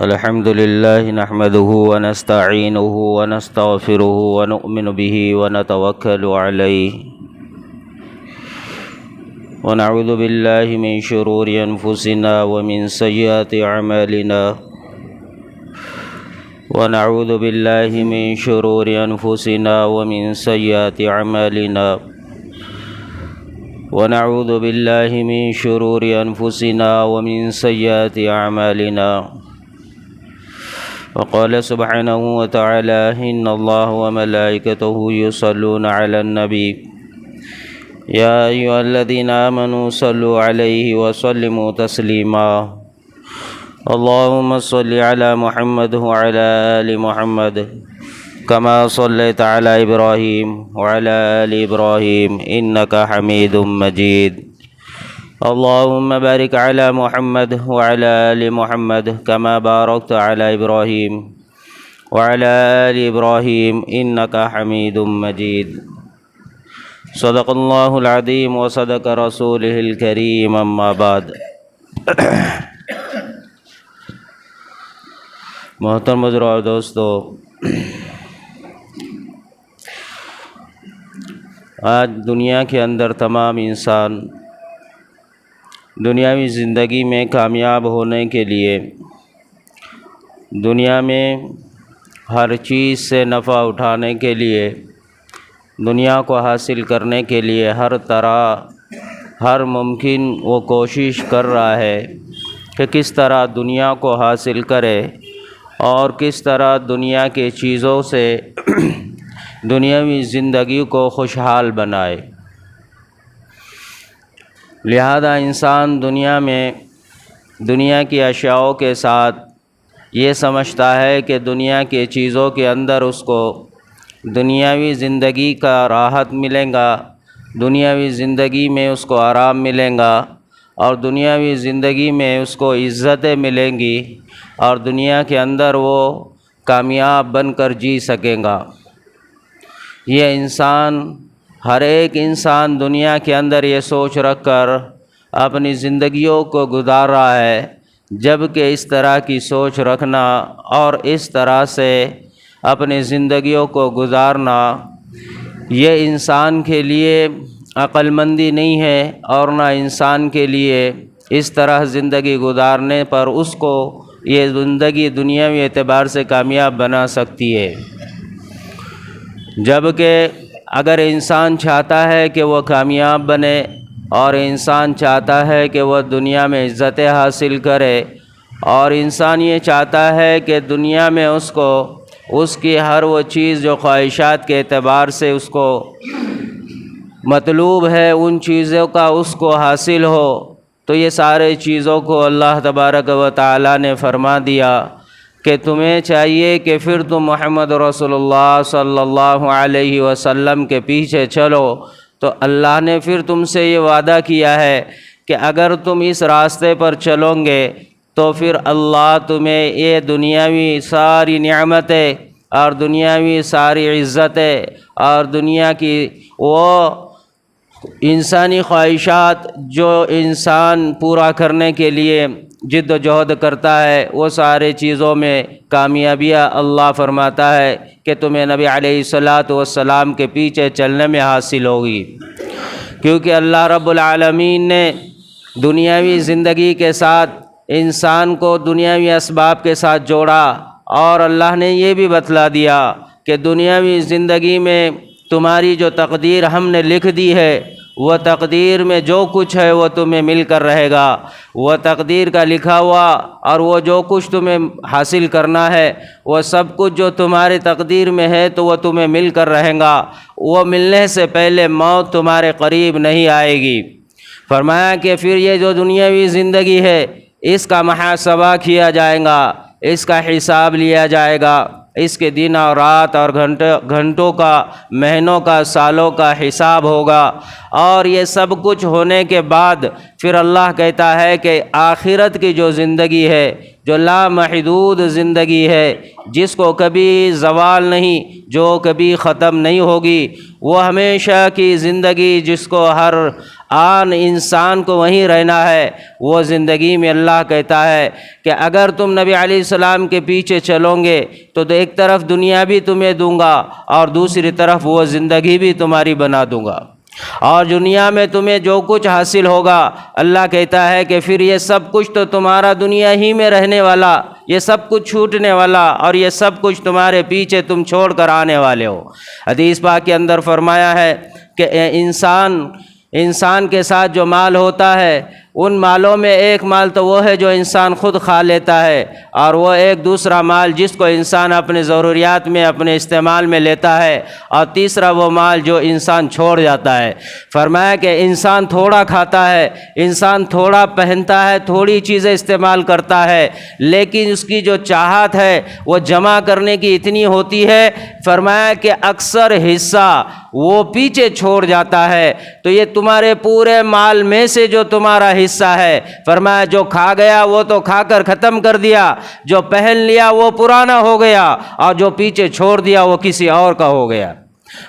الحمد لله نحمده ونستعينه ونستغفره ونؤمن به ونتوكل عليه ونعوذ بالله من شرور أنفسنا ومن سيئات أعمالنا ونعوذ بالله من شرور أنفسنا ومن سيئات أعمالنا ونعوذ بالله من شرور أنفسنا ومن سيئات أعمالنا وقال سبحانه وتعالى إن الله وملائكته يصلون على النبي يا أيها الذين آمنوا صلوا عليه وسلموا تسليما اللهم صل على محمد وعلى آل محمد كما صليت على إبراهيم وعلى آل إبراهيم إنك حميد مجيد اللهم بارك على محمد وعلى آل محمد كما باركت على إبراهيم وعلى آل إبراهيم إنك حميد مجيد صدق الله العظيم وصدق رسوله الكريم أما بعد محترم حضرات اور دوستو، آج دنیا کے اندر تمام انسان دنیاوی زندگی میں کامیاب ہونے کے لیے دنیا میں ہر چیز سے نفع اٹھانے کے لیے دنیا کو حاصل کرنے کے لیے ہر ممکن وہ کوشش کر رہا ہے کہ کس طرح دنیا کو حاصل کرے اور کس طرح دنیا کے چیزوں سے دنیاوی زندگی کو خوشحال بنائے۔ لہذا انسان دنیا میں دنیا کی اشیاء کے ساتھ یہ سمجھتا ہے کہ دنیا کے چیزوں کے اندر اس کو دنیاوی زندگی کا راحت ملے گا، دنیاوی زندگی میں اس کو آرام ملے گا اور دنیاوی زندگی میں اس کو عزتیں ملیں گی اور دنیا کے اندر وہ کامیاب بن کر جی سکے گا۔ یہ ہر ایک انسان دنیا کے اندر یہ سوچ رکھ کر اپنی زندگیوں کو گزار رہا ہے، جبکہ اس طرح کی سوچ رکھنا اور اس طرح سے اپنی زندگیوں کو گزارنا یہ انسان کے لیے عقل مندی نہیں ہے، اور نہ انسان کے لیے اس طرح زندگی گزارنے پر اس کو یہ زندگی دنیاوی اعتبار سے کامیاب بنا سکتی ہے۔ جبکہ اگر انسان چاہتا ہے کہ وہ کامیاب بنے اور انسان چاہتا ہے کہ وہ دنیا میں عزتیں حاصل کرے اور انسان یہ چاہتا ہے کہ دنیا میں اس کی ہر وہ چیز جو خواہشات کے اعتبار سے اس کو مطلوب ہے ان چیزوں کا اس کو حاصل ہو، تو یہ سارے چیزوں کو اللہ تبارک و تعالی نے فرما دیا کہ تمہیں چاہیے کہ پھر تم محمد رسول اللہ صلی اللہ علیہ وسلم کے پیچھے چلو۔ تو اللہ نے پھر تم سے یہ وعدہ کیا ہے کہ اگر تم اس راستے پر چلو گے تو پھر اللہ تمہیں یہ دنیاوی ساری نعمتیں اور دنیاوی ساری عزتیں اور دنیا کی وہ انسانی خواہشات جو انسان پورا کرنے کے لیے جد و جہد کرتا ہے وہ سارے چیزوں میں کامیابیاں اللہ فرماتا ہے کہ تمہیں نبی علیہ الصلاۃ والسلام کے پیچھے چلنے میں حاصل ہوگی، کیونکہ اللہ رب العالمین نے دنیاوی زندگی کے ساتھ انسان کو دنیاوی اسباب کے ساتھ جوڑا، اور اللہ نے یہ بھی بتلا دیا کہ دنیاوی زندگی میں تمہاری جو تقدیر ہم نے لکھ دی ہے وہ تقدیر میں جو کچھ ہے وہ تمہیں مل کر رہے گا، وہ تقدیر کا لکھا ہوا اور وہ جو کچھ تمہیں حاصل کرنا ہے وہ سب کچھ جو تمہاری تقدیر میں ہے تو وہ تمہیں مل کر رہے گا، وہ ملنے سے پہلے موت تمہارے قریب نہیں آئے گی۔ فرمایا کہ پھر یہ جو دنیاوی زندگی ہے اس کا محاسبہ کیا جائے گا، اس کا حساب لیا جائے گا، اس کے دن اور رات اور گھنٹوں کا، مہینوں کا، سالوں کا حساب ہوگا، اور یہ سب کچھ ہونے کے بعد پھر اللہ کہتا ہے کہ آخرت کی جو زندگی ہے، جو لامحدود زندگی ہے، جس کو کبھی زوال نہیں، جو کبھی ختم نہیں ہوگی، وہ ہمیشہ کی زندگی جس کو ہر آن انسان کو وہیں رہنا ہے۔ وہ زندگی میں اللہ کہتا ہے کہ اگر تم نبی علیہ السلام کے پیچھے چلو گے تو ایک طرف دنیا بھی تمہیں دوں گا اور دوسری طرف وہ زندگی بھی تمہاری بنا دوں گا، اور دنیا میں تمہیں جو کچھ حاصل ہوگا اللہ کہتا ہے کہ پھر یہ سب کچھ تو تمہارا دنیا ہی میں رہنے والا، یہ سب کچھ چھوٹنے والا، اور یہ سب کچھ تمہارے پیچھے تم چھوڑ کر آنے والے ہو۔ حدیث پاک کے اندر فرمایا ہے کہ انسان کے ساتھ جو مال ہوتا ہے ان مالوں میں ایک مال تو وہ ہے جو انسان خود کھا لیتا ہے، اور وہ ایک دوسرا مال جس کو انسان اپنے ضروریات میں اپنے استعمال میں لیتا ہے، اور تیسرا وہ مال جو انسان چھوڑ جاتا ہے۔ فرمایا کہ انسان تھوڑا کھاتا ہے، انسان تھوڑا پہنتا ہے، تھوڑی چیزیں استعمال کرتا ہے، لیکن اس کی جو چاہت ہے وہ جمع کرنے کی اتنی ہوتی ہے، فرمایا کہ اکثر حصہ وہ پیچھے چھوڑ جاتا ہے۔ تو یہ تمہارے پورے مال میں سے جو تمہارا حصہ ہے، فرمایا جو کھا گیا وہ تو کھا کر ختم کر دیا، جو پہن لیا وہ پرانا ہو گیا، اور جو پیچھے چھوڑ دیا وہ کسی اور کا ہو گیا۔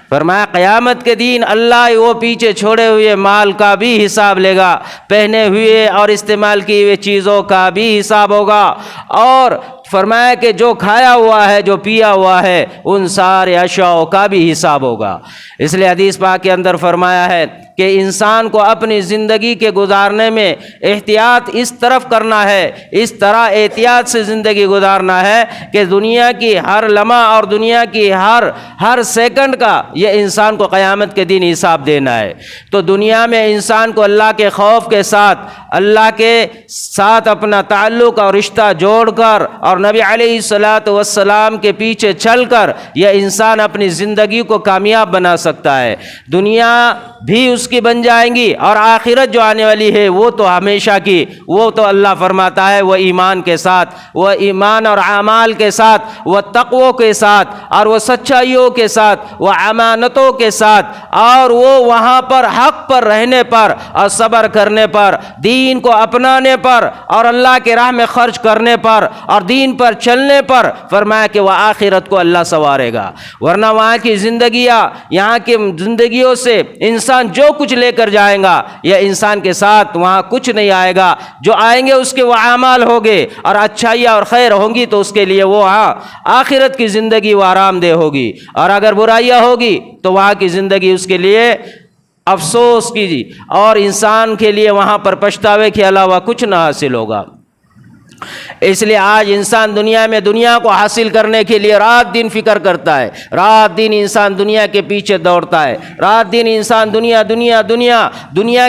فرمایا قیامت کے دن اللہ وہ پیچھے چھوڑے ہوئے مال کا بھی حساب لے گا، پہنے ہوئے اور استعمال کی ہوئے چیزوں کا بھی حساب ہوگا، اور فرمایا کہ جو کھایا ہوا ہے، جو پیا ہوا ہے، ان سارے اشیاء کا بھی حساب ہوگا۔ اس لیے حدیث پاک کے اندر فرمایا ہے کہ انسان کو اپنی زندگی کے گزارنے میں احتیاط اس طرف کرنا ہے، اس طرح احتیاط سے زندگی گزارنا ہے کہ دنیا کی ہر لمحہ اور دنیا کی ہر سیکنڈ کا یہ انسان کو قیامت کے دن حساب دینا ہے۔ تو دنیا میں انسان کو اللہ کے خوف کے ساتھ، اللہ کے ساتھ اپنا تعلق اور رشتہ جوڑ کر اور نبی علیہ السلام کے پیچھے چل کر یہ انسان اپنی زندگی کو کامیاب بنا سکتا ہے۔ دنیا بھی اس کی بن جائیں گی، اور آخرت جو آنے والی ہے وہ تو ہمیشہ کی، وہ تو اللہ فرماتا ہے وہ ایمان کے ساتھ، وہ ایمان اور اعمال کے ساتھ، وہ تقوی کے ساتھ، اور وہ سچائیوں کے ساتھ، وہ امانتوں کے ساتھ، اور وہ وہاں پر حق پر رہنے پر اور صبر کرنے پر، دین کو اپنانے پر اور اللہ کے راہ میں خرچ کرنے پر اور دین پر چلنے پر، فرمایا کہ وہ آخرت کو اللہ سنوارے گا۔ ورنہ وہاں کی زندگیاں، یہاں کی زندگیوں سے انسان جو کچھ لے کر جائے گا یہ انسان کے ساتھ وہاں کچھ نہیں آئے گا۔ جو آئیں گے اس کے وہ اعمال ہوگے، اور اچھائیاں اور خیر ہوں گی تو اس کے لیے وہ آخرت کی زندگی وہ آرام دہ ہوگی، اور اگر برائیاں ہوگی تو وہاں کی زندگی اس کے لیے افسوس کی، اور انسان کے لیے وہاں پر پچھتاوے کے علاوہ کچھ نہ حاصل ہوگا۔ اس لیے آج انسان دنیا کو حاصل کرنے کے لیے رات دن فکر کرتا ہے، رات دن انسان دنیا کے پیچھے دوڑتا ہے، رات دن انسان دنیا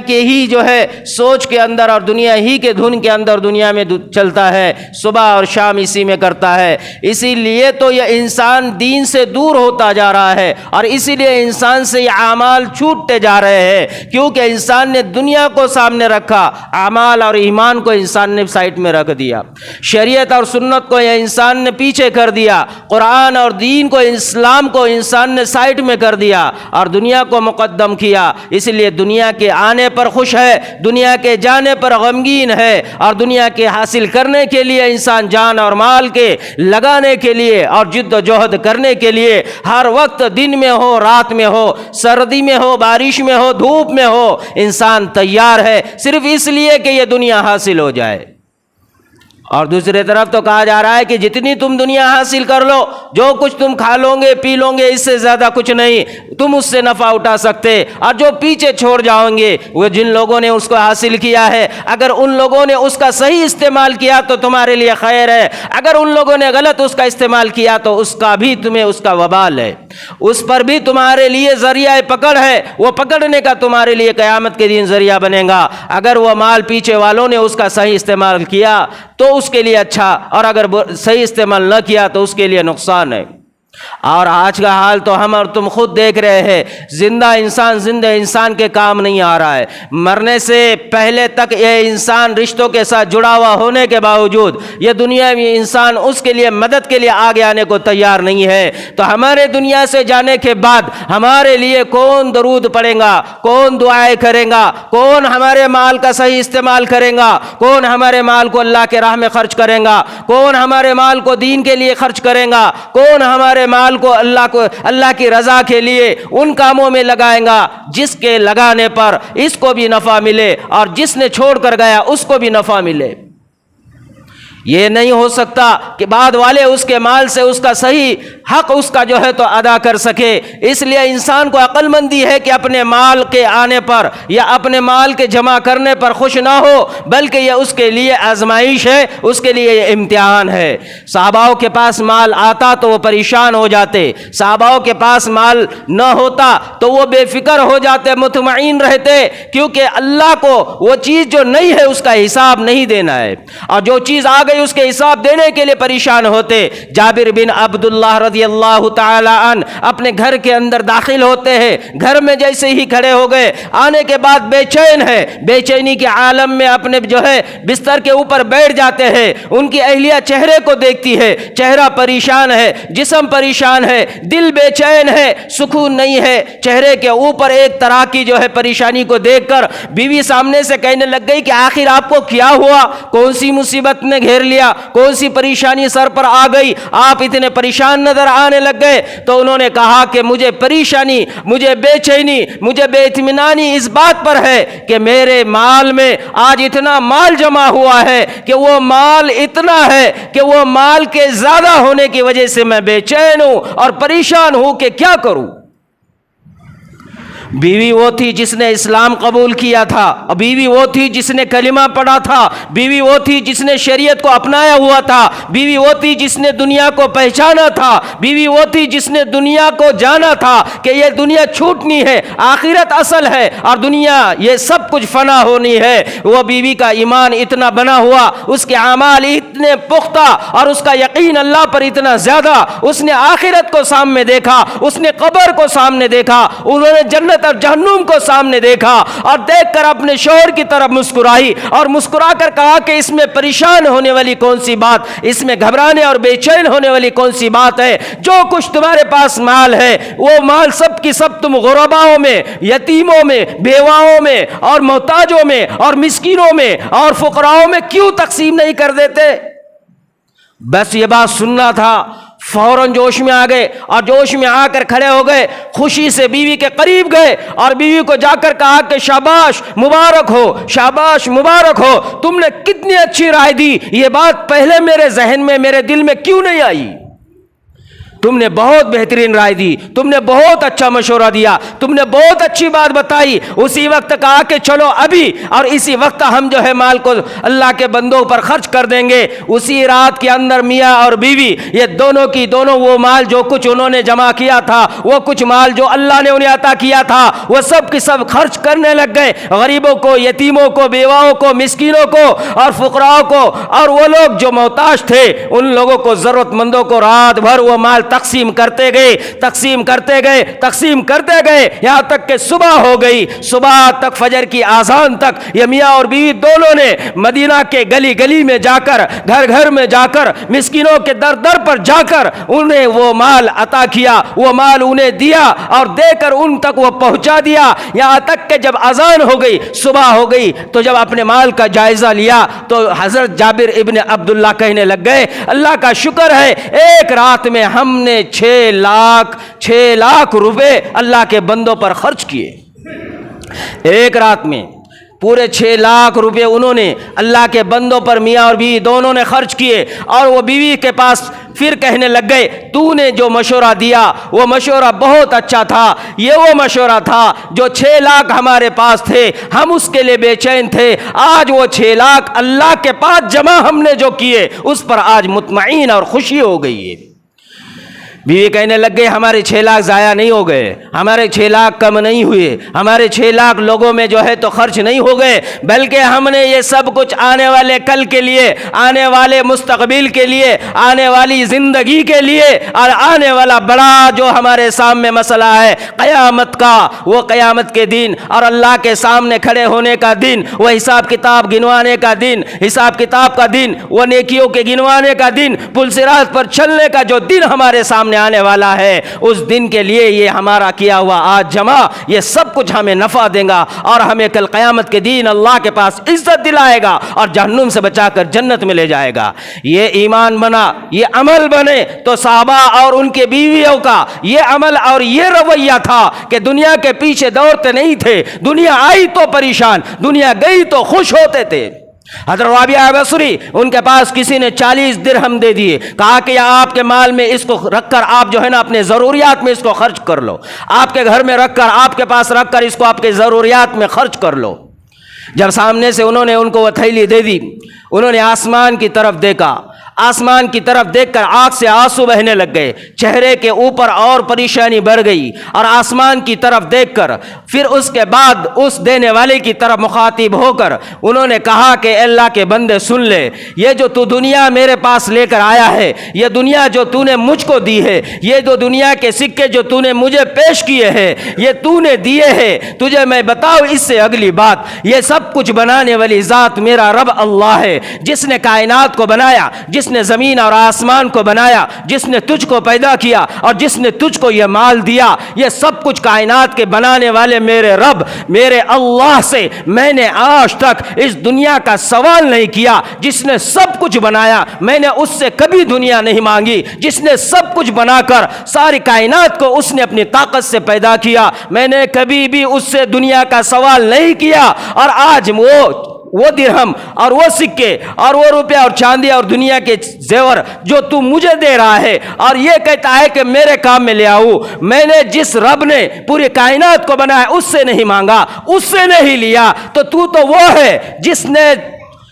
کے ہی جو ہے سوچ کے اندر اور دنیا ہی کے دھن کے اندر دنیا میں چلتا ہے، صبح اور شام اسی میں کرتا ہے۔ اسی لیے تو یہ انسان دین سے دور ہوتا جا رہا ہے، اور اسی لیے انسان سے یہ اعمال چھوٹتے جا رہے ہیں، کیونکہ انسان نے دنیا کو سامنے رکھا، اعمال اور ایمان کو انسان نے سائٹ میں رکھ دیا، شریعت اور سنت کو یہ انسان نے پیچھے کر دیا، قرآن اور دین کو، اسلام کو انسان نے سائٹ میں کر دیا اور دنیا کو مقدم کیا۔ اس لیے دنیا کے آنے پر خوش ہے، دنیا کے جانے پر غمگین ہے، اور دنیا کے حاصل کرنے کے لیے انسان جان اور مال کے لگانے کے لیے اور جد و جہد کرنے کے لیے ہر وقت، دن میں ہو، رات میں ہو، سردی میں ہو، بارش میں ہو، دھوپ میں ہو، انسان تیار ہے صرف اس لیے کہ یہ دنیا حاصل ہو جائے۔ اور دوسری طرف تو کہا جا رہا ہے کہ جتنی تم دنیا حاصل کر لو، جو کچھ تم کھا لو گے پی لو گے، اس سے زیادہ کچھ نہیں تم اس سے نفع اٹھا سکتے، اور جو پیچھے چھوڑ جاؤ گے وہ جن لوگوں نے اس کو حاصل کیا ہے، اگر ان لوگوں نے اس کا صحیح استعمال کیا تو تمہارے لیے خیر ہے، اگر ان لوگوں نے غلط اس کا استعمال کیا تو اس کا بھی تمہیں اس کا وبال ہے، اس پر بھی تمہارے لیے ذریعہ پکڑ ہے، وہ پکڑنے کا تمہارے لیے قیامت کے دن ذریعہ بنے گا۔ اگر وہ مال پیچھے والوں نے اس کا صحیح استعمال کیا تو اس کے لیے اچھا، اور اگر صحیح استعمال نہ کیا تو اس کے لیے نقصان ہے۔ اور آج کا حال تو ہم اور تم خود دیکھ رہے ہیں، زندہ انسان کے کام نہیں آ رہا ہے، مرنے سے پہلے تک یہ انسان رشتوں کے ساتھ جڑا ہوا ہونے کے باوجود یہ دنیا میں انسان اس کے لیے مدد کے لیے آگے آنے کو تیار نہیں ہے۔ تو ہمارے دنیا سے جانے کے بعد ہمارے لیے کون درود پڑھے گا، کون دعائیں کرے گا، کون ہمارے مال کا صحیح استعمال کرے گا، کون ہمارے مال کو اللہ کے راہ میں خرچ کرے گا، کون ہمارے مال کو دین کے لیے خرچ کرے گا، کون ہمارے مال کو اللہ کی رضا کے لیے ان کاموں میں لگائیں گا جس کے لگانے پر اس کو بھی نفع ملے اور جس نے چھوڑ کر گیا اس کو بھی نفع ملے۔ یہ نہیں ہو سکتا کہ بعد والے اس کے مال سے اس کا صحیح حق اس کا جو ہے تو ادا کر سکے۔ اس لیے انسان کو عقل مندی ہے کہ اپنے مال کے آنے پر یا اپنے مال کے جمع کرنے پر خوش نہ ہو، بلکہ یہ اس کے لیے آزمائش ہے، اس کے لیے یہ امتحان ہے۔ صحاباؤں کے پاس مال آتا تو وہ پریشان ہو جاتے، صحاباؤں کے پاس مال نہ ہوتا تو وہ بے فکر ہو جاتے، مطمئن رہتے، کیونکہ اللہ کو وہ چیز جو نہیں ہے اس کا حساب نہیں دینا ہے، اور جو چیز آ گئی اس کے حساب دینے کے لیے پریشان ہوتے۔ جابر بن عبداللہ رضی اللہ تعالی عنہ اپنے گھر کے اندر داخل ہوتے ہیں، گھر میں جیسے ہی کھڑے ہو گئے، آنے کے بعد بے چین ہے، بے چینی کے عالم میں اپنے جو ہے بستر کے اوپر بیٹھ جاتے ہیں۔ ان کی اہلیہ چہرے کو دیکھتی ہے، چہرہ پریشان ہے، جسم پریشان ہے، دل بے چین ہے، سکون نہیں ہے، چہرے کے اوپر ایک طرح کی جو ہے پریشانی کو دیکھ کر بیوی سامنے سے کہنے لگ گئی کہ آخر آپ کو کیا ہوا، کون سی مصیبت نے گھیر لیا، کون سی پریشانی سر پر آ گئی، آپ اتنے پریشان نظر آنے لگ گئے؟ تو انہوں نے کہا کہ مجھے پریشانی، مجھے بے چینی، مجھے بے اطمینانی اس بات پر ہے کہ میرے مال میں آج اتنا مال جمع ہوا ہے کہ وہ مال اتنا ہے کہ وہ مال کے زیادہ ہونے کی وجہ سے میں بے چین ہوں اور پریشان ہوں کہ کیا کروں۔ بیوی وہ تھی جس نے اسلام قبول کیا تھا، بیوی وہ تھی جس نے کلمہ پڑھا تھا، بیوی وہ تھی جس نے شریعت کو اپنایا ہوا تھا، بیوی وہ تھی جس نے دنیا کو پہچانا تھا، بیوی وہ تھی جس نے دنیا کو جانا تھا کہ یہ دنیا چھوٹنی ہے، آخرت اصل ہے اور دنیا یہ سب کچھ فنا ہونی ہے۔ وہ بیوی کا ایمان اتنا بنا ہوا، اس کے اعمال اتنے پختہ اور اس کا یقین اللہ پر اتنا زیادہ، اس نے آخرت کو سامنے دیکھا، اس نے قبر کو سامنے دیکھا، انہوں نے جنت اور جہنم کو سامنے دیکھا اور دیکھ کر اپنے شوہر کی طرف مسکرائی اور مسکرا کر کہا کہ اس میں پریشان ہونے والی کون سی بات، اس میں گھبرانے اور بے چین ہونے والی کون سی بات ہے؟ جو کچھ تمہارے پاس مال ہے وہ مال سب کی سب تم غرباؤں میں، یتیموں میں، بیواؤں میں اور محتاجوں میں اور مسکینوں میں اور فقراؤں میں کیوں تقسیم نہیں کر دیتے؟ بس یہ بات سننا تھا، فوراً جوش میں آ گئے اور جوش میں آ کر کھڑے ہو گئے، خوشی سے بیوی کے قریب گئے اور بیوی کو جا کر کہا کہ شاباش مبارک ہو، شاباش مبارک ہو، تم نے کتنی اچھی رائے دی، یہ بات پہلے میرے ذہن میں، میرے دل میں کیوں نہیں آئی؟ تم نے بہت بہترین رائے دی، تم نے بہت اچھا مشورہ دیا، تم نے بہت اچھی بات بتائی۔ اسی وقت کہا کہ چلو ابھی اور اسی وقت ہم جو ہے مال کو اللہ کے بندوں پر خرچ کر دیں گے۔ اسی رات کے اندر میاں اور بیوی یہ دونوں وہ مال جو کچھ انہوں نے جمع کیا تھا، وہ کچھ مال جو اللہ نے انہیں عطا کیا تھا، وہ سب کی سب خرچ کرنے لگ گئے، غریبوں کو، یتیموں کو، بیواؤں کو، مسکینوں کو اور فقراؤں کو، اور وہ لوگ جو محتاج تھے ان لوگوں کو، ضرورت مندوں کو رات بھر وہ مال تقسیم کرتے گئے یہاں تک کہ صبح ہو گئی۔ صبح تک، فجر کی اذان تک یہ میاں اور بیوی دونوں نے مدینہ کے گلی گلی میں جا کر، گھر گھر میں جا کر، مسکینوں کے در در پر جا کر انہیں وہ مال عطا کیا، وہ مال انہیں دیا اور دے کر ان تک وہ پہنچا دیا، یہاں تک کہ جب اذان ہو گئی، صبح ہو گئی، تو جب اپنے مال کا جائزہ لیا تو حضرت جابر ابن عبداللہ کہنے لگ گئے اللہ کا شکر ہے ایک رات میں ہم نے 6 لاکھ روپے اللہ کے بندوں پر خرچ کیے۔ ایک رات میں پورے 6 لاکھ روپے انہوں نے اللہ کے بندوں پر، میاں اور بیوی دونوں نے خرچ کیے۔ اور وہ بیوی کے پاس پھر کہنے لگ گئے تو نے جو مشورہ دیا وہ مشورہ بہت اچھا تھا، یہ وہ مشورہ تھا جو 6 لاکھ ہمارے پاس تھے، ہم اس کے لیے بے چین تھے، آج وہ 6 لاکھ اللہ کے پاس جمع ہم نے جو کیے اس پر آج مطمئن اور خوشی ہو گئی ہے۔ بیوی کہنے لگ گئی ہمارے 6 لاکھ ضائع نہیں ہو گئے، ہمارے 6 لاکھ کم نہیں ہوئے، ہمارے 6 لاکھ لوگوں میں جو ہے تو خرچ نہیں ہو گئے، بلکہ ہم نے یہ سب کچھ آنے والے کل کے لیے، آنے والے مستقبل کے لیے، آنے والی زندگی کے لیے اور آنے والا بڑا جو ہمارے سامنے مسئلہ ہے قیامت کا، وہ قیامت کے دن اور اللہ کے سامنے کھڑے ہونے کا دن، وہ حساب کتاب گنوانے کا دن، حساب کتاب کا دن، وہ نیکیوں کے گنوانے کا دن، پل صراط پر چلنے کا جو دن ہمارے سامنے آنے والا ہے، اس دن کے لیے یہ ہمارا کیا ہوا آج جمع یہ سب کچھ ہمیں نفع دے گا اور ہمیں کل قیامت کے دن اللہ کے پاس عزت دلائے گا اور جہنم سے بچا کر جنت میں لے جائے گا۔ یہ ایمان بنا، یہ عمل بنے تو صحابہ اور ان کے بیویوں کا یہ عمل اور یہ رویہ تھا کہ دنیا کے پیچھے دوڑتے نہیں تھے، دنیا آئی تو پریشان، دنیا گئی تو خوش ہوتے تھے۔ حضرت رابعہ بصری ان کے پاس کسی نے 40 درہم دے دیے، کہا کہ آپ کے مال میں اس کو رکھ کر آپ جو ہے نا اپنے ضروریات میں اس کو خرچ کر لو، آپ کے گھر میں رکھ کر آپ کے پاس رکھ کر اس کو آپ کے ضروریات میں خرچ کر لو۔ جب سامنے سے انہوں نے ان کو وہ تھیلی دے دی، انہوں نے آسمان کی طرف دیکھا، آسمان کی طرف دیکھ کر آنکھ سے آنسو بہنے لگ گئے، چہرے کے اوپر اور پریشانی بڑھ گئی، اور آسمان کی طرف دیکھ کر پھر اس کے بعد اس دینے والے کی طرف مخاطب ہو کر انہوں نے کہا کہ اے اللہ کے بندے سن لے، یہ جو تو دنیا میرے پاس لے کر آیا ہے، یہ دنیا جو تو نے مجھ کو دی ہے، یہ جو دنیا کے سکے جو تو نے مجھے پیش کیے ہیں، یہ تو نے دیے ہیں، تجھے میں بتاؤ اس سے اگلی بات، یہ سب کچھ بنانے والی ذات میرا رب اللہ ہے، جس نے کائنات کو بنایا، جس نے زمین اور آسمان کو بنایا، جس نے تجھ کو پیدا کیا اور جس نے تجھ کو یہ مال دیا، یہ سب کچھ کائنات کے بنانے والے میرے رب میرے اللہ سے میں نے آج تک اس دنیا کا سوال نہیں کیا۔ جس نے سب کچھ بنایا میں نے اس سے کبھی دنیا نہیں مانگی، جس نے سب کچھ بنا کر ساری کائنات کو اس نے اپنی طاقت سے پیدا کیا، میں نے کبھی بھی اس سے دنیا کا سوال نہیں کیا، اور آج وہ درہم اور وہ سکے اور وہ روپے اور چاندی اور دنیا کے زیور جو تو مجھے دے رہا ہے اور یہ کہتا ہے کہ میرے کام میں لے آؤ، میں نے جس رب نے پوری کائنات کو بنایا اس سے نہیں مانگا، اس سے نہیں لیا، تو وہ ہے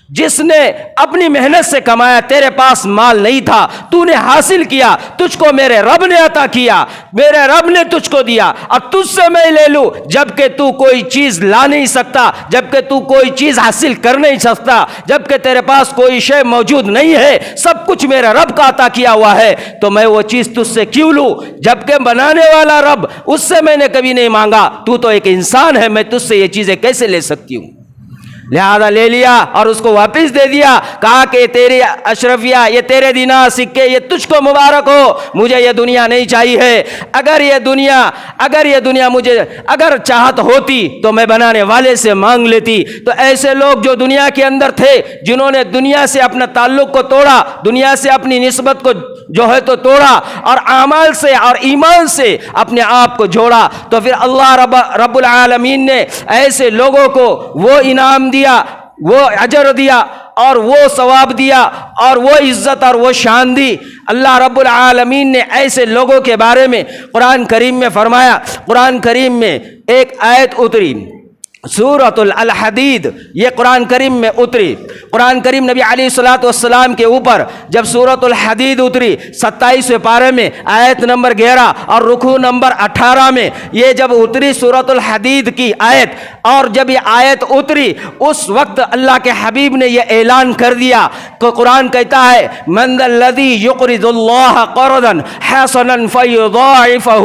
جس نے اپنی محنت سے کمایا، تیرے پاس مال نہیں تھا، تو نے حاصل کیا، تجھ کو میرے رب نے عطا کیا، میرے رب نے تجھ کو دیا، اور تجھ سے میں لے لوں، جبکہ تو کوئی چیز لا نہیں سکتا، جبکہ تو کوئی چیز حاصل کر نہیں سکتا، جبکہ تیرے پاس کوئی شے موجود نہیں ہے، سب کچھ میرے رب کا عطا کیا ہوا ہے، تو میں وہ چیز تجھ سے کیوں لوں؟ جبکہ بنانے والا رب اس سے میں نے کبھی نہیں مانگا، تو ایک انسان ہے، میں تجھ سے یہ چیزیں کیسے لے سکتی ہوں؟ لہذا لے لیا اور اس کو واپس دے دیا، کہا کہ تیری اشرفیہ، یہ تیرے دینار سکے یہ تجھ کو مبارک ہو، مجھے یہ دنیا نہیں چاہیے، اگر یہ دنیا مجھے اگر چاہت ہوتی تو میں بنانے والے سے مانگ لیتی۔ تو ایسے لوگ جو دنیا کے اندر تھے، جنہوں نے دنیا سے اپنا تعلق کو توڑا، دنیا سے اپنی نسبت کو جو ہے تو توڑا، اور اعمال سے اور ایمان سے اپنے آپ کو جوڑا، تو پھر اللہ رب العالمین نے ایسے لوگوں کو وہ انعام دیا، وہ اجر دیا اور وہ ثواب دیا اور وہ عزت اور وہ شان دی۔ اللہ رب العالمین نے ایسے لوگوں کے بارے میں قرآن کریم میں فرمایا، قرآن کریم میں ایک آیت اتری، سورۃ الحدید، یہ قرآن کریم میں اتری۔ قرآن کریم نبی علیہ السلام کے اوپر جب سورۃ الحدید اتری 27ویں پارے میں آیت نمبر 11 اور رکوع نمبر 18 میں، یہ جب اتری سورۃ الحدید کی آیت، اور جب یہ آیت اتری اس وقت اللہ کے حبیب نے یہ اعلان کر دیا کہ قرآن کہتا ہے من ذا الذی یقرض اللہ قرضا حسنا فیضاعفہ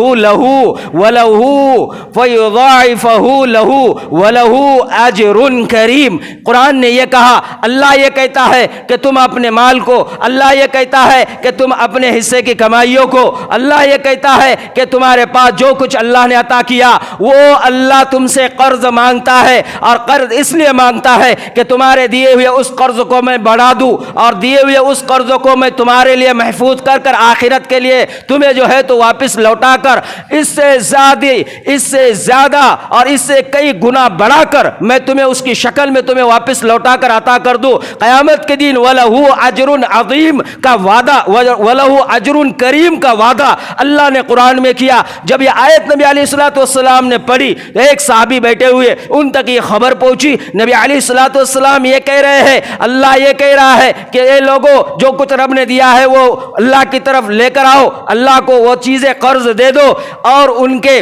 لہ اجر کریم۔ قرآن نے یہ کہا، اللہ یہ کہتا ہے کہ تم اپنے مال کو، اللہ یہ کہتا ہے کہ تم اپنے حصے کی کمائیوں کو، اللہ یہ کہتا ہے کہ تمہارے پاس جو کچھ اللہ نے عطا کیا وہ اللہ تم سے قرض مانگتا ہے، اور قرض اس لیے مانگتا ہے کہ تمہارے دیے ہوئے اس قرض کو میں بڑھا دوں، اور دیے ہوئے اس قرض کو میں تمہارے لیے محفوظ کر کر آخرت کے لیے تمہیں جو ہے تو واپس لوٹا کر اس سے زیادہ اور اس سے کئی گنا بڑھا کر میں تمہیں اس کی شکل میں تمہیں واپس لوٹا کر عطا کر دوں۔ قیامت کے دن وَلَهُ أَجْرٌ عَظِيمٌ کا وعدہ، وَلَهُ أَجْرٌ کریم کا وعدہ اللہ نے قرآن میں کیا۔ جب یہ آیت نبی علیہ السلام نے پڑھی، ایک صحابی بیٹھے ہوئے، ان تک یہ خبر پہنچی، نبی علیہ السلام یہ کہہ رہے ہیں، اللہ یہ کہہ رہا ہے کہ اے لوگوں جو کچھ رب نے دیا ہے وہ اللہ کی طرف لے کر آؤ، اللہ کو وہ چیزیں قرض دے دو، اور ان کے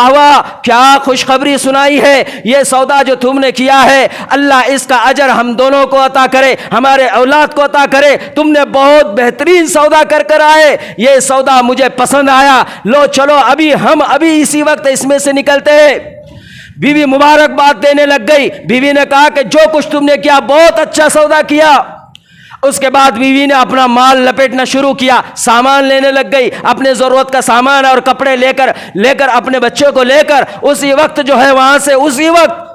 واہ واہ کیا خوشخبری سنائی ہے، یہ سودا جو تم نے کیا ہے اللہ اس کا اجر ہم دونوں کو عطا کرے، ہمارے اولاد کو عطا کرے، تم نے بہت بہترین سودا کر آئے، یہ سودا مجھے پسند آیا، لو چلو ہم ابھی اسی وقت اس میں سے نکلتے ہیں۔ بیوی مبارکباد دینے لگ گئی، بیوی نے کہا کہ جو کچھ تم نے کیا بہت اچھا سودا کیا۔ اس کے بعد بیوی نے اپنا مال لپیٹنا شروع کیا، سامان لینے لگ گئی، اپنے ضرورت کا سامان اور کپڑے لے کر اپنے بچے کو لے کر اسی وقت جو ہے وہاں سے، اسی وقت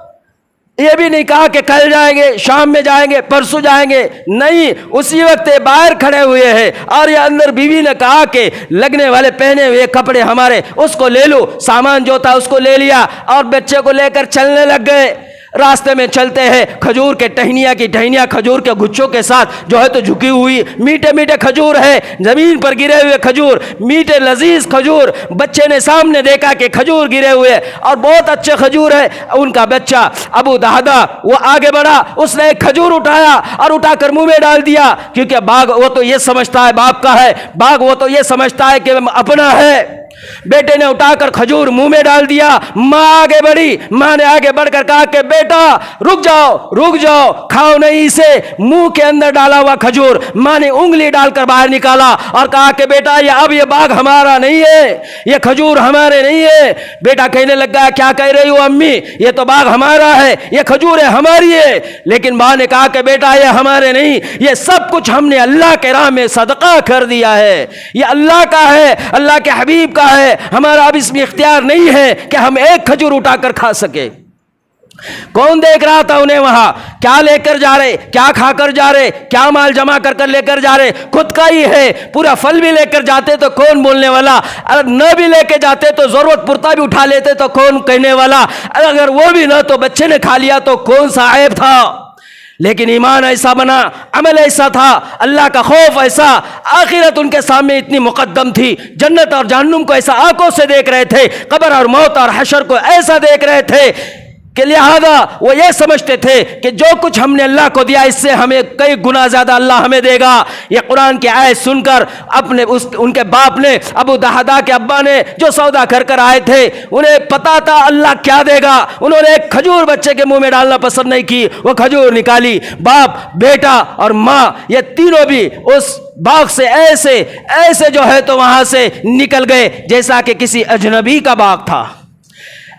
یہ بھی نہیں کہا کہ کل جائیں گے، شام میں جائیں گے، پرسوں جائیں گے، نہیں، اسی وقت باہر کھڑے ہوئے ہیں اور یہ اندر بیوی نے کہا کہ لگنے والے پہنے ہوئے کپڑے ہمارے اس کو لے لو، سامان جو تھا اس کو لے لیا اور بچے کو لے کر چلنے لگ گئے۔ راستے میں چلتے ہیں، کھجور کے ٹہنیاں کھجور کے گچھوں کے ساتھ جو ہے تو جھکی ہوئی، میٹھے میٹھے کھجور ہے، زمین پر گرے ہوئے کھجور، میٹھے لذیذ کھجور۔ بچے نے سامنے دیکھا کہ کھجور گرے ہوئے اور بہت اچھے کھجور ہے۔ ان کا بچہ ابو دہدا وہ آگے بڑھا، اس نے ایک کھجور اٹھایا اور اٹھا کر منہ میں ڈال دیا، کیونکہ باغ وہ تو یہ سمجھتا ہے باپ کا ہے، باغ وہ تو یہ سمجھتا ہے کہ اپنا ہے۔ بیٹے نے اٹھا کر کھجور منہ میں ڈال دیا، ماں آگے بڑھی، ماں نے آگے بڑھ کر کہا کہ بیٹا رک جاؤ، کھاؤ نہیں اسے۔ منہ کے اندر ڈالا ہوا کھجور ماں نے انگلی ڈال کر باہر نکالا اور کہا کہ بیٹا یہ باغ ہمارا نہیں ہے، یہ کھجور ہمارے نہیں ہے۔ بیٹا کہنے لگا کیا کہہ رہی ہو امی، یہ تو باغ ہمارا ہے، یہ کھجور ہماری ہے۔ لیکن ماں نے کہا کہ بیٹا یہ ہمارے نہیں، یہ سب کچھ ہم نے اللہ کے راہ میں صدقہ کر دیا ہے، یہ اللہ کا ہے، اللہ کے حبیب کا ہے، ہمارا اب اس میں اختیار نہیں ہے کہ ہم ایک کھجور اٹھا کر کھا سکے۔ کون دیکھ رہا تھا انہیں وہاں، کیا لے کر جا رہے، کیا کھا کر جا رہے، کیا مال جمع کر لے کر جا رہے، خود کا ہی ہے، پورا پھل بھی لے کر جاتے تو کون بولنے والا، اگر نہ بھی لے کے جاتے تو ضرورت پورتا بھی اٹھا لیتے تو کون کہنے والا، اگر وہ بھی نہ تو بچے نے کھا لیا تو کون سا عیب تھا۔ لیکن ایمان ایسا بنا، عمل ایسا تھا، اللہ کا خوف ایسا، آخرت ان کے سامنے اتنی مقدم تھی، جنت اور جہنم کو ایسا آنکھوں سے دیکھ رہے تھے، قبر اور موت اور حشر کو ایسا دیکھ رہے تھے کہ لہذا وہ یہ سمجھتے تھے کہ جو کچھ ہم نے اللہ کو دیا اس سے ہمیں کئی گنا زیادہ اللہ ہمیں دے گا۔ یہ قرآن کی آیت سن کر ان کے باپ نے، ابو دہدا کے ابا نے جو سودا کر آئے تھے، انہیں پتا تھا اللہ کیا دے گا، انہوں نے ایک کھجور بچے کے منہ میں ڈالنا پسند نہیں کی، وہ کھجور نکالی۔ باپ، بیٹا اور ماں یہ تینوں بھی اس باغ سے ایسے جو ہے تو وہاں سے نکل گئے جیسا کہ کسی اجنبی کا باغ تھا۔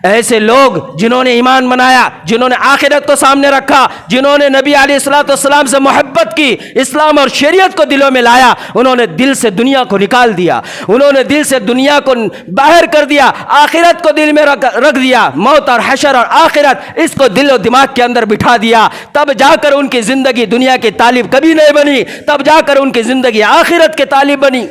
ایسے لوگ جنہوں نے ایمان بنایا، جنہوں نے آخرت کو سامنے رکھا، جنہوں نے نبی علیہ الصلوۃ والسلام سے محبت کی، اسلام اور شریعت کو دلوں میں لایا، انہوں نے دل سے دنیا کو نکال دیا، انہوں نے دل سے دنیا کو باہر کر دیا، آخرت کو دل میں رکھ دیا، موت اور حشر اور آخرت اس کو دل و دماغ کے اندر بٹھا دیا، تب جا کر ان کی زندگی دنیا کی طالب کبھی نہیں بنی، تب جا کر ان کی زندگی آخرت کے طالب بنی۔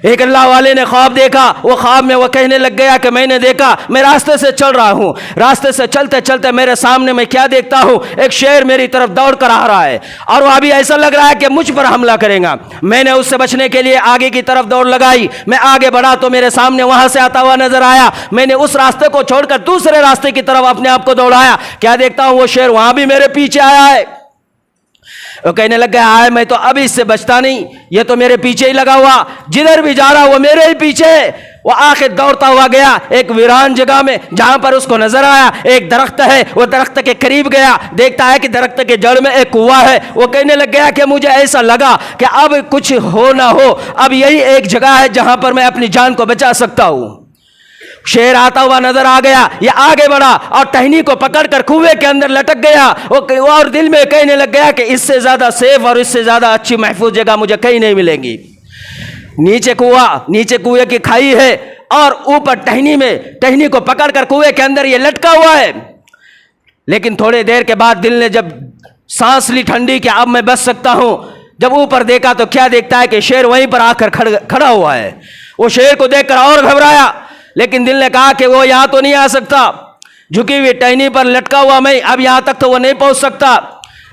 ایک اللہ والے نے خواب دیکھا، وہ خواب میں وہ کہنے لگ گیا کہ میں نے دیکھا، میں راستے سے چل رہا ہوں، راستے سے چلتے چلتے میرے سامنے میں کیا دیکھتا ہوں، ایک شیر میری طرف دوڑ کر آ رہا ہے اور وہ ابھی ایسا لگ رہا ہے کہ مجھ پر حملہ کرے گا۔ میں نے اس سے بچنے کے لیے آگے کی طرف دوڑ لگائی، میں آگے بڑھا تو میرے سامنے وہاں سے آتا ہوا نظر آیا، میں نے اس راستے کو چھوڑ کر دوسرے راستے کی طرف اپنے آپ کو دوڑایا، کیا دیکھتا ہوں وہ شیر وہاں بھی میرے پیچھے آیا ہے۔ وہ کہنے لگ گیا میں تو اب اس سے بچتا نہیں، یہ تو میرے پیچھے ہی لگا ہوا، جدھر بھی جا رہا وہ میرے ہی پیچھے۔ وہ آخر دوڑتا ہوا گیا ایک ویران جگہ میں جہاں پر اس کو نظر آیا ایک درخت ہے، وہ درخت کے قریب گیا، دیکھتا ہے کہ درخت کے جڑ میں ایک کنواں ہے۔ وہ کہنے لگ گیا کہ مجھے ایسا لگا کہ اب کچھ ہو نہ ہو، اب یہی ایک جگہ ہے جہاں پر میں اپنی جان کو بچا سکتا ہوں۔ شیر آتا ہوا نظر آ گیا، یہ آگے بڑھا اور ٹہنی کو پکڑ کر کنویں کے اندر لٹک گیا، اور دل میں کہنے لگ گیا کہ اس سے زیادہ سیف اور اس سے زیادہ اچھی محفوظ جگہ مجھے کہیں نہیں ملے گی۔ نیچے کنویں کی کھائی ہے اور اوپر ٹہنی کو پکڑ کر کنویں کے اندر یہ لٹکا ہوا ہے۔ لیکن تھوڑے دیر کے بعد دل نے جب سانس لی ٹھنڈی کہ اب میں بچ سکتا ہوں، جب اوپر دیکھا تو کیا دیکھتا ہے کہ شیر وہیں پر آ کر کھڑا ہوا ہے۔ وہ شیر کو دیکھ کر اور گھبرایا، لیکن دل نے کہا کہ وہ یہاں تو نہیں آ سکتا، جھکی ہوئی ٹہنی پر لٹکا ہوا میں، اب یہاں تک تو وہ نہیں پہنچ سکتا۔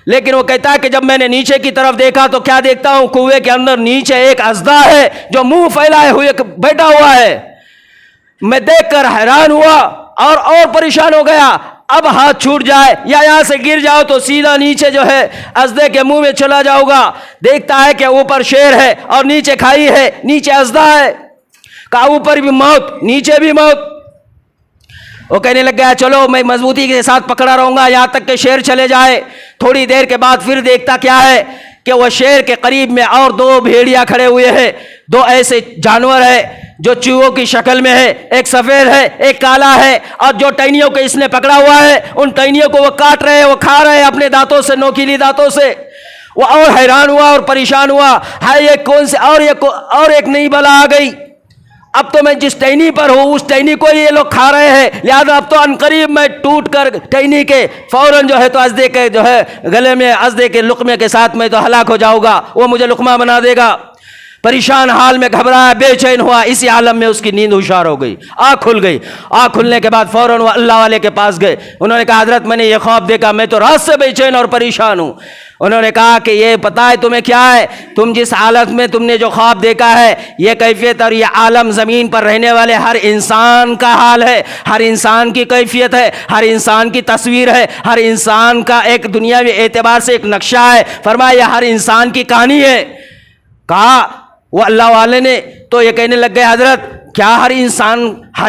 لیکن وہ کہتا ہے کہ جب میں نے نیچے کی طرف دیکھا تو کیا دیکھتا ہوں، کنویں کے اندر نیچے ایک اژدھا ہے جو منہ پھیلائے ہوئے بیٹھا ہوا ہے۔ میں دیکھ کر حیران ہوا اور پریشان ہو گیا، اب ہاتھ چھوٹ جائے یا یہاں سے گر جاؤ تو سیدھا نیچے جو ہے اژدھے کے منہ میں چلا جاؤ گا۔ دیکھتا ہے کہ اوپر شیر ہے اور نیچے کھائی ہے، نیچے اژدھا ہے، کہا اوپر بھی موت نیچے بھی موت۔ وہ کہنے لگ گیا چلو میں مضبوطی کے ساتھ پکڑا رہوں گا یہاں تک کہ شیر چلے جائے۔ تھوڑی دیر کے بعد پھر دیکھتا کیا ہے کہ وہ شیر کے قریب میں اور دو بھیڑیا کھڑے ہوئے ہیں، دو ایسے جانور ہیں جو چوہوں کی شکل میں ہے، ایک سفید ہے ایک کالا ہے، اور جو ٹہنیوں کو اس نے پکڑا ہوا ہے ان ٹہنیوں کو وہ کاٹ رہے ہیں، وہ کھا رہے ہیں اپنے دانتوں سے، نوکیلی دانتوں سے۔ وہ اور حیران ہوا اور پریشان ہوا، ہے یہ کون سے اور ایک نئی بلا آ گئی، اب تو میں جس ٹہنی پر ہوں اس ٹہنی کو یہ لوگ کھا رہے ہیں، لہذا اب تو عنقریب میں ٹوٹ کر ٹہنی کے فوراً جو ہے تو ازدے کے جو ہے گلے میں ازدے کے لقمے کے ساتھ میں تو ہلاک ہو جاؤں گا، وہ مجھے لقمہ بنا دے گا۔ پریشان حال میں گھبرایا، بے چین ہوا، اسی عالم میں اس کی نیند ہوشیار ہو گئی، آنکھ کھل گئی۔ آنکھ کھلنے کے بعد فوراً وہ اللہ والے کے پاس گئے، انہوں نے کہا حضرت میں نے یہ خواب دیکھا، میں تو رات سے بے چین اور پریشان ہوں۔ انہوں نے کہا کہ یہ پتہ ہے تمہیں کیا ہے، تم جس حالت میں تم نے جو خواب دیکھا ہے یہ کیفیت اور یہ عالم زمین پر رہنے والے ہر انسان کا حال ہے، ہر انسان کی کیفیت ہے، ہر انسان کی تصویر ہے، ہر انسان کا ایک دنیاوی اعتبار سے ایک نقشہ ہے۔ فرمایا یہ ہر انسان کی کہانی ہے۔ کہا وہ اللہ والے نے تو یہ کہنے لگ گئے حضرت کیا ہر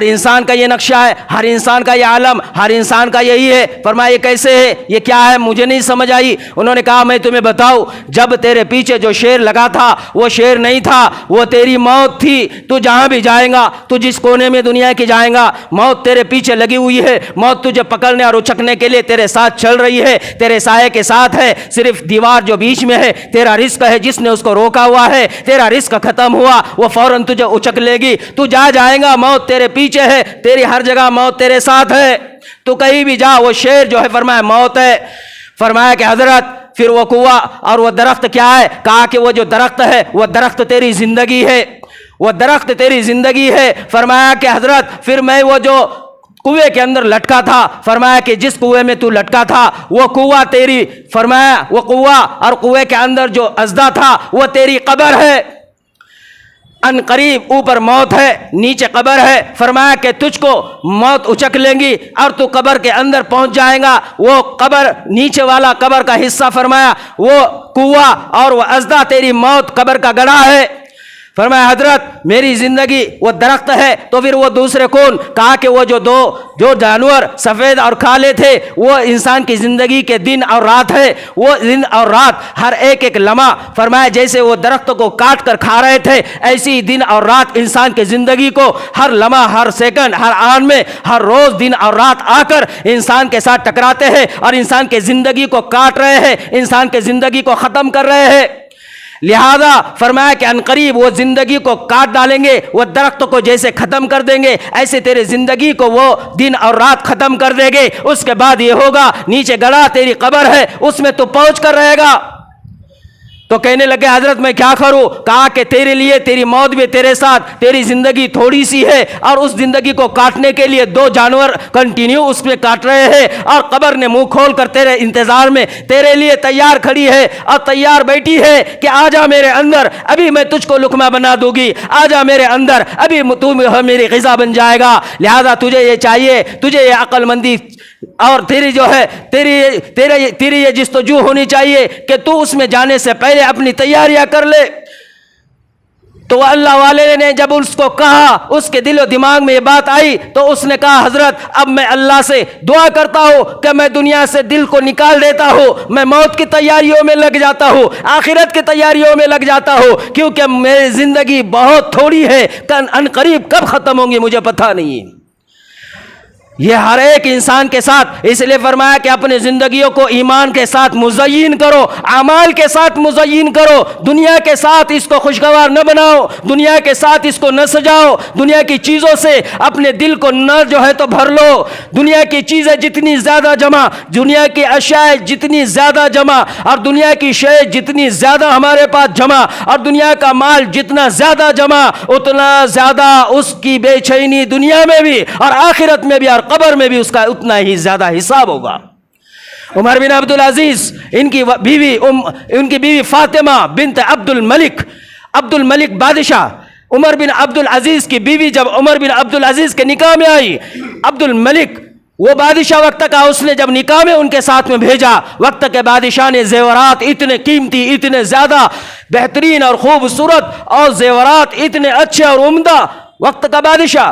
انسان کا یہ نقشہ ہے، ہر انسان کا یہ عالم، ہر انسان کا یہی ہے؟ فرمایا یہ کیسے ہے، یہ کیا ہے، مجھے نہیں سمجھ آئی۔ انہوں نے کہا میں تمہیں بتاؤں، جب تیرے پیچھے جو شیر لگا تھا وہ شیر نہیں تھا، وہ تیری موت تھی۔ تو جہاں بھی جائیں گا، تو جس کونے میں دنیا کے جائیں گا، موت تیرے پیچھے لگی ہوئی ہے، موت تجھے پکڑنے اور اچکنے کے لیے تیرے ساتھ چل رہی ہے، تیرے سائے کے ساتھ ہے، صرف دیوار جو بیچ میں ہے تیرا رزق ہے، جس نے اس کو روکا ہوا ہے، تیرا رزق ختم ہوا وہ فوراً تجھے اچک لے گی، تو جائیں گا موت تیرے پیچھے ہے، تیری ہر جگہ موت تیرے ساتھ ہے، تو کہیں بھی جا وہ شیر جو ہے فرمایا موت ہے۔ فرمایا کہ حضرت پھر وہ کنواں اور وہ درخت کیا ہے؟ کہا کہ وہ جو درخت ہے وہ درخت تیری زندگی ہے، وہ درخت تیری زندگی ہے۔ فرمایا کہ حضرت پھر میں وہ جو کنویں کے اندر لٹکا تھا، فرمایا کہ جس کنویں میں تو لٹکا تھا وہ کنواں تیری، فرمایا وہ کنواں اور کنویں کے اندر جو اژدھا تھا وہ تیری قبر ہے، ان قریب اوپر موت ہے نیچے قبر ہے۔ فرمایا کہ تجھ کو موت اچک لیں گی اور تو قبر کے اندر پہنچ جائیں گا، وہ قبر نیچے والا قبر کا حصہ فرمایا وہ کنواں اور وہ اژدھا تیری موت قبر کا گڑھا ہے۔ فرمایا حضرت میری زندگی وہ درخت ہے، تو پھر وہ دوسرے کون؟ کہا کہ وہ جو جانور سفید اور کالے تھے وہ انسان کی زندگی کے دن اور رات ہے، وہ دن اور رات ہر ایک لمحہ، فرمایا جیسے وہ درخت کو کاٹ کر کھا رہے تھے ایسی ہی دن اور رات انسان کی زندگی کو ہر لمحہ، ہر سیکنڈ، ہر آن میں، ہر روز دن اور رات آ کر انسان کے ساتھ ٹکراتے ہیں اور انسان کی زندگی کو کاٹ رہے ہیں، انسان کی زندگی کو ختم کر رہے ہیں۔ لہذا فرمایا کہ عنقریب وہ زندگی کو کاٹ ڈالیں گے، وہ درخت کو جیسے ختم کر دیں گے ایسے تیرے زندگی کو وہ دن اور رات ختم کر دیں گے۔ اس کے بعد یہ ہوگا نیچے گڑھا تیری قبر ہے، اس میں تو پہنچ کر رہے گا۔ تو کہنے لگے حضرت میں کیا کروں؟ کہا کہ تیرے لیے تیری موت بھی تیرے ساتھ، تیری زندگی تھوڑی سی ہے اور اس زندگی کو کاٹنے کے لیے دو جانور کنٹینیو اس میں کاٹ رہے ہیں اور قبر نے منہ کھول کر تیرے انتظار میں تیرے لیے تیار کھڑی ہے اور تیار بیٹھی ہے کہ آجا میرے اندر، ابھی میں تجھ کو لقمہ بنا دوں گی، آجا میرے اندر، ابھی تو میری غذا بن جائے گا۔ لہذا تجھے یہ چاہیے، تجھے یہ عقل مندی اور تیری جو ہے تیری یہ جستجو ہونی چاہیے کہ تو اس میں جانے سے پہلے اپنی تیاریاں کر لے۔ تو اللہ والے نے جب اس کو کہا، اس کے دل و دماغ میں یہ بات آئی تو اس نے کہا حضرت اب میں اللہ سے دعا کرتا ہوں کہ میں دنیا سے دل کو نکال دیتا ہوں، میں موت کی تیاریوں میں لگ جاتا ہوں، آخرت کی تیاریوں میں لگ جاتا ہوں، کیونکہ میری زندگی بہت تھوڑی ہے، ان قریب کب ختم ہوں گی مجھے پتہ نہیں۔ یہ ہر ایک انسان کے ساتھ، اس لیے فرمایا کہ اپنی زندگیوں کو ایمان کے ساتھ مزین کرو، اعمال کے ساتھ مزین کرو، دنیا کے ساتھ اس کو خوشگوار نہ بناؤ، دنیا کے ساتھ اس کو نہ سجاؤ، دنیا کی چیزوں سے اپنے دل کو نہ جو ہے تو بھر لو۔ دنیا کی چیزیں جتنی زیادہ جمع، دنیا کی اشیاء جتنی زیادہ جمع اور دنیا کی شے جتنی زیادہ ہمارے پاس جمع اور دنیا کا مال جتنا زیادہ جمع، اتنا زیادہ اس کی بے چینی دنیا میں بھی اور آخرت میں بھی اور قبر میں بھی اس کا اتنا ہی زیادہ حساب ہوگا۔ عمر بن عبدالعزیز ان کی بیوی فاطمہ بنت عبد الملک بادشاہ، عمر بن عبدالعزیز کی بیوی جب عمر بن عبدالعزیز کے نکاح میں آئی، عبد الملک وہ بادشاہ وقت کا، اس نے جب نکاح میں ان کے ساتھ میں بھیجا، وقت کے بادشاہ نے زیورات اتنے قیمتی، اتنے زیادہ بہترین اور خوبصورت اور زیورات اتنے اچھے اور عمدہ، وقت کا بادشاہ